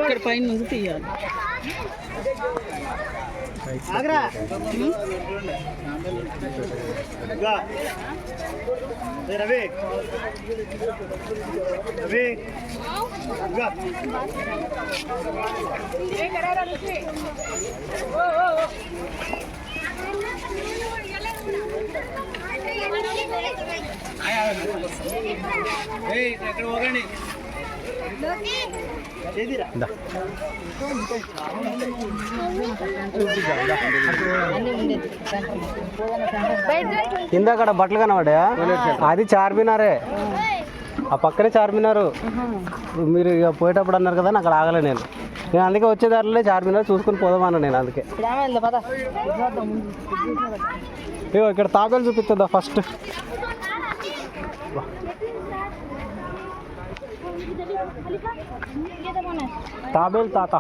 ఇక్కడ పైన నుంచి తీయాలి. రవి రవి ఎక్కడ పోగండి ఇందాక బట్టలు కనబడా అది చార్మినారే, ఆ పక్కనే చార్మినారు. మీరు ఇక పోయేటప్పుడు అన్నారు కదా, అక్కడ ఆగలే నేను అందుకే వచ్చేదారిలో చార్మినార్ చూసుకుని పోదామన్నా నేను. అందుకే ఇక్కడ తాబేలు చూపిస్తుందా ఫస్ట్. తాబేలు తాత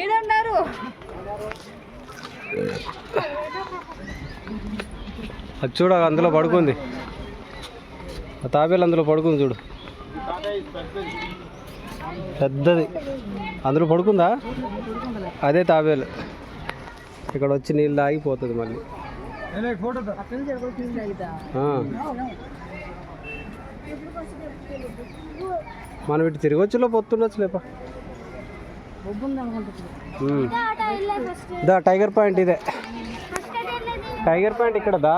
ఏడన్నారు. అది చూడ అందులో పడుకుంది, ఆ తాబేలు అందులో పడుకుంది చూడు, పెద్దది అందులో పడుకుందా. అదే తాబేలు ఇక్కడ వచ్చి నీళ్ళు ఆగిపోతుంది మళ్ళీ. మనం ఇటు తిరగొచ్చులో పొత్తుండొచ్చు లేపా. దా టైగర్ పాయింట్, ఇదే టైగర్ పాయింట్ ఇక్కడ దా,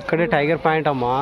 ఇక్కడే టైగర్ పాయింట్ అమ్మా.